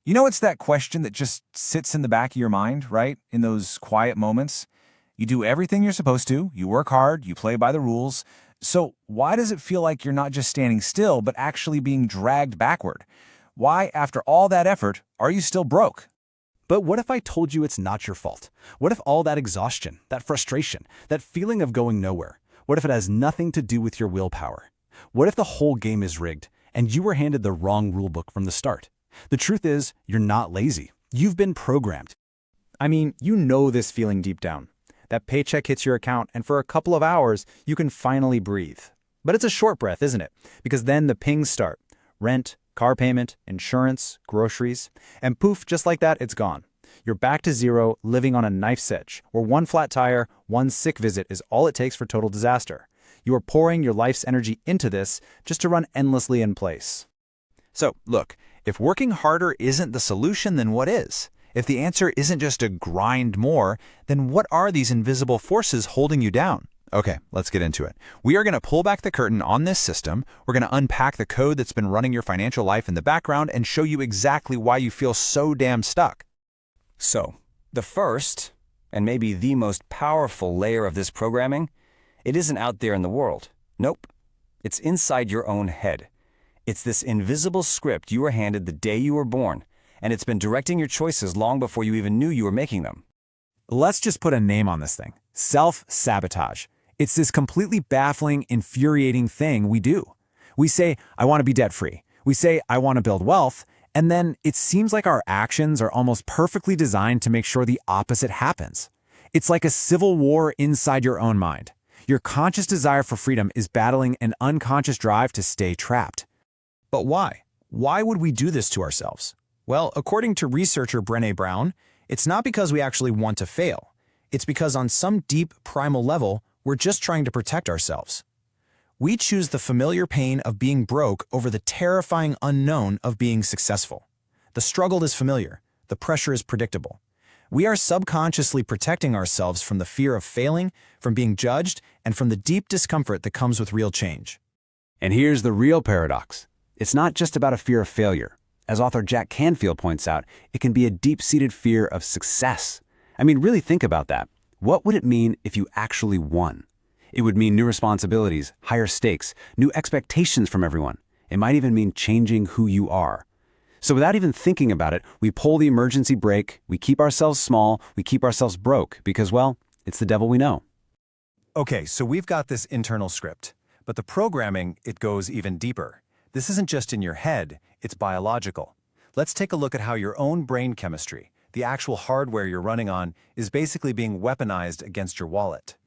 You know, it's that question that just sits in the back of your mind, right? In those quiet moments. You do everything you're supposed to, you work hard, you play by the rules. So why does it feel like you're not just standing still, but actually being dragged backward? Why, after all that effort, are you still broke? But what if I told you it's not your fault? What if all that exhaustion, that frustration, that feeling of going nowhere, what if it has nothing to do with your willpower? What if the whole game is rigged and you were handed the wrong rulebook from the start? The truth is, you're not lazy. You've been programmed. I mean, you know this feeling deep down. That paycheck hits your account, and for a couple of hours, you can finally breathe. But it's a short breath, isn't it? Because then the pings start. Rent, car payment, insurance, groceries. And poof, just like that, it's gone. You're back to zero, living on a knife's edge, where one flat tire, one sick visit is all it takes for total disaster. You are pouring your life's energy into this just to run endlessly in place. So, look, if working harder isn't the solution, then what is? If the answer isn't just to grind more, then what are these invisible forces holding you down? Okay, let's get into it. We are going to pull back the curtain on this system. We're going to unpack the code that's been running your financial life in the background and show you exactly why you feel so damn stuck. So, the first, and maybe the most powerful layer of this programming, it isn't out there in the world. Nope. It's inside your own head. It's this invisible script you were handed the day you were born, and it's been directing your choices long before you even knew you were making them. Let's just put a name on this thing. Self-sabotage. It's this completely baffling, infuriating thing we do. We say, I want to be debt-free. We say, I want to build wealth. And then it seems like our actions are almost perfectly designed to make sure the opposite happens. It's like a civil war inside your own mind. Your conscious desire for freedom is battling an unconscious drive to stay trapped. But why? Why would we do this to ourselves? Well, according to researcher Brené Brown, it's not because we actually want to fail. It's because on some deep, primal level, we're just trying to protect ourselves. We choose the familiar pain of being broke over the terrifying unknown of being successful. The struggle is familiar. The pressure is predictable. We are subconsciously protecting ourselves from the fear of failing, from being judged, and from the deep discomfort that comes with real change. And here's the real paradox. It's not just about a fear of failure. As author Jack Canfield points out, it can be a deep-seated fear of success. I mean, really think about that. What would it mean if you actually won? It would mean new responsibilities, higher stakes, new expectations from everyone. It might even mean changing who you are. So without even thinking about it, we pull the emergency brake, we keep ourselves small, we keep ourselves broke because, well, it's the devil we know. Okay, so we've got this internal script, but the programming, it goes even deeper. This isn't just in your head, it's biological. Let's take a look at how your own brain chemistry, the actual hardware you're running on, is basically being weaponized against your wallet.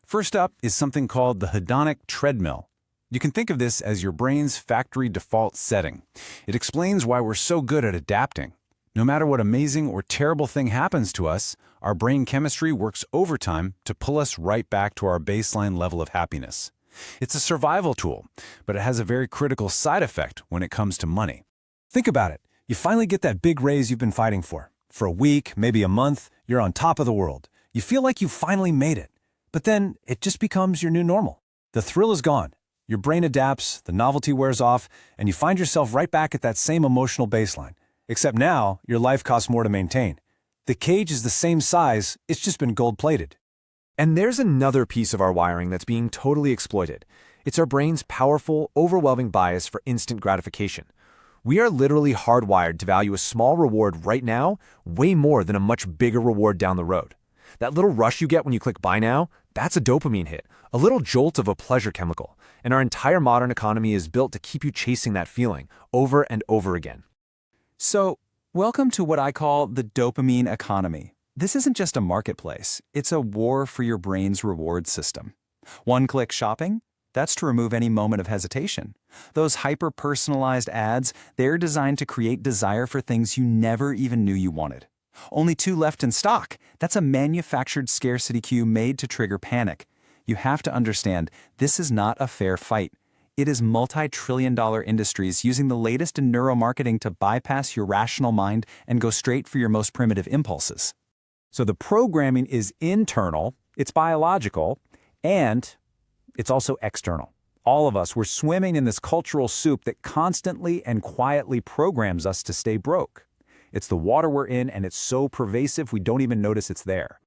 First up is something called the hedonic treadmill. You can think of this as your brain's factory default setting. It explains why we're so good at adapting. No matter what amazing or terrible thing happens to us, our brain chemistry works overtime to pull us right back to our baseline level of happiness. It's a survival tool, but it has a very critical side effect when it comes to money. Think about it. You finally get that big raise you've been fighting for. For a week, maybe a month, you're on top of the world. You feel like you finally made it. But then it just becomes your new normal. The thrill is gone. Your brain adapts, the novelty wears off, and you find yourself right back at that same emotional baseline. Except now, your life costs more to maintain. The cage is the same size, it's just been gold-plated. And there's another piece of our wiring that's being totally exploited. It's our brain's powerful, overwhelming bias for instant gratification. We are literally hardwired to value a small reward right now way more than a much bigger reward down the road. That little rush you get when you click buy now, that's a dopamine hit, a little jolt of a pleasure chemical. And our entire modern economy is built to keep you chasing that feeling over and over again. So, welcome to what I call the dopamine economy. This isn't just a marketplace, it's a war for your brain's reward system. One-click shopping? That's to remove any moment of hesitation. Those hyper-personalized ads, they're designed to create desire for things you never even knew you wanted. Only 2 left in stock. That's a manufactured scarcity queue made to trigger panic. You have to understand, this is not a fair fight. It is multi-trillion-dollar industries using the latest in neuromarketing to bypass your rational mind and go straight for your most primitive impulses. So the programming is internal, it's biological, and it's also external. All of us, we're swimming in this cultural soup that constantly and quietly programs us to stay broke. It's the water we're in, and it's so pervasive we don't even notice it's there.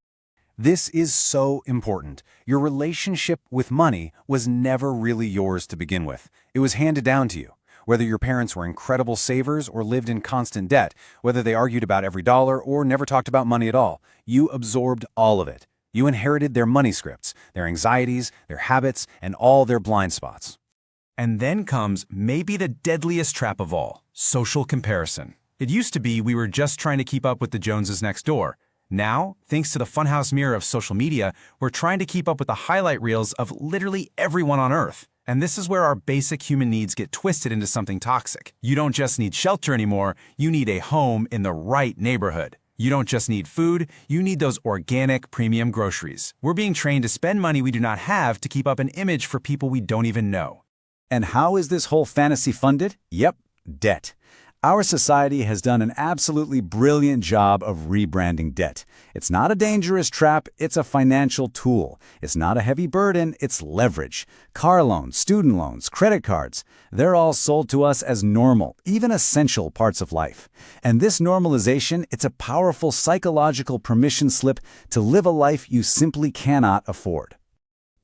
This is so important. Your relationship with money was never really yours to begin with. It was handed down to you. Whether your parents were incredible savers or lived in constant debt, whether they argued about every dollar or never talked about money at all, you absorbed all of it. You inherited their money scripts, their anxieties, their habits, and all their blind spots. And then comes maybe the deadliest trap of all, social comparison. It used to be we were just trying to keep up with the Joneses next door. Now, thanks to the funhouse mirror of social media, we're trying to keep up with the highlight reels of literally everyone on Earth. And this is where our basic human needs get twisted into something toxic. You don't just need shelter anymore, you need a home in the right neighborhood. You don't just need food, you need those organic premium groceries. We're being trained to spend money we do not have to keep up an image for people we don't even know. And how is this whole fantasy funded? Yep, debt. Our society has done an absolutely brilliant job of rebranding debt. It's not a dangerous trap, it's a financial tool. It's not a heavy burden, it's leverage. Car loans, student loans, credit cards, they're all sold to us as normal, even essential parts of life. And this normalization, it's a powerful psychological permission slip to live a life you simply cannot afford.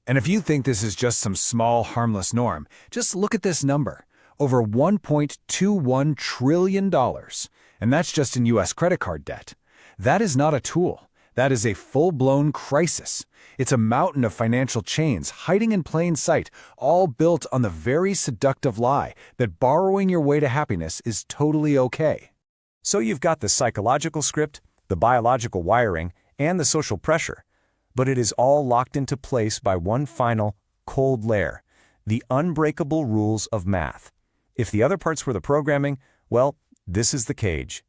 And if you think this is just some small, harmless norm, just look at this number. Over $1.21 trillion. And that's just in U.S. credit card debt. That is not a tool. That is a full-blown crisis. It's a mountain of financial chains hiding in plain sight, all built on the very seductive lie that borrowing your way to happiness is totally okay. So you've got the psychological script, the biological wiring, and the social pressure. But it is all locked into place by one final, cold layer, the unbreakable rules of math. If the other parts were the programming, well, this is the cage.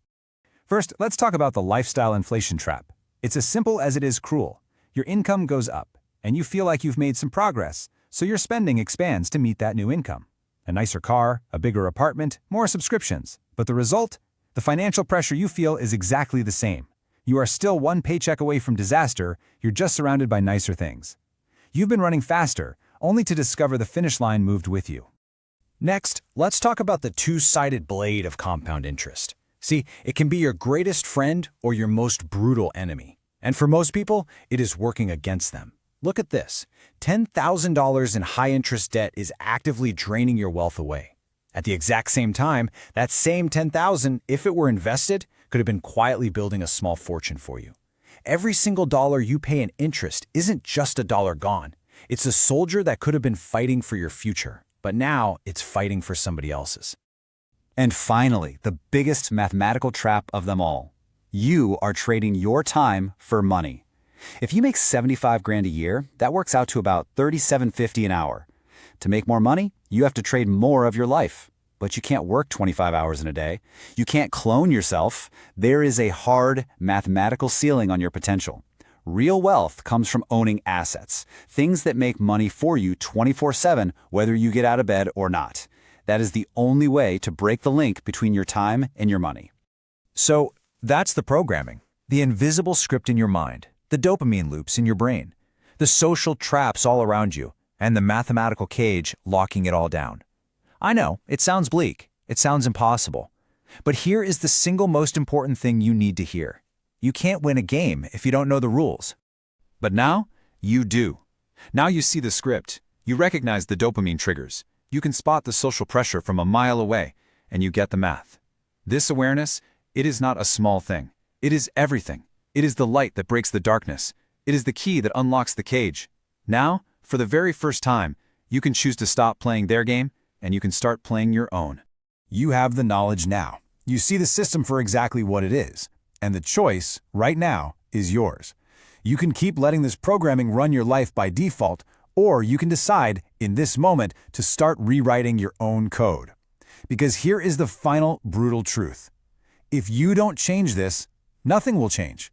First, let's talk about the lifestyle inflation trap. It's as simple as it is cruel. Your income goes up, and you feel like you've made some progress, so your spending expands to meet that new income. A nicer car, a bigger apartment, more subscriptions. But the result? The financial pressure you feel is exactly the same. You are still one paycheck away from disaster, you're just surrounded by nicer things. You've been running faster, only to discover the finish line moved with you. Next, let's talk about the two-sided blade of compound interest. See, it can be your greatest friend or your most brutal enemy. And for most people, it is working against them. Look at this. $10,000 in high-interest debt is actively draining your wealth away. At the exact same time, that same $10,000, if it were invested, could have been quietly building a small fortune for you. Every single dollar you pay in interest isn't just a dollar gone. It's a soldier that could have been fighting for your future. But now it's fighting for somebody else's. And finally, the biggest mathematical trap of them all. You are trading your time for money. If you make $75,000 a year, that works out to about $37.50 an hour. To make more money, you have to trade more of your life. But you can't work 25 hours in a day. You can't clone yourself. There is a hard mathematical ceiling on your potential. Real wealth comes from owning assets, things that make money for you 24/7, whether you get out of bed or not. That is the only way to break the link between your time and your money. So that's the programming, the invisible script in your mind, the dopamine loops in your brain, the social traps all around you, and the mathematical cage locking it all down. I know, it sounds bleak, it sounds impossible. But here is the single most important thing you need to hear. You can't win a game if you don't know the rules. But now, you do. Now you see the script. You recognize the dopamine triggers. You can spot the social pressure from a mile away, and you get the math. This awareness, it is not a small thing. It is everything. It is the light that breaks the darkness. It is the key that unlocks the cage. Now, for the very first time, you can choose to stop playing their game, and you can start playing your own. You have the knowledge now. You see the system for exactly what it is. And the choice, right now, is yours. You can keep letting this programming run your life by default, or you can decide, in this moment, to start rewriting your own code. Because here is the final brutal truth. If you don't change this, nothing will change.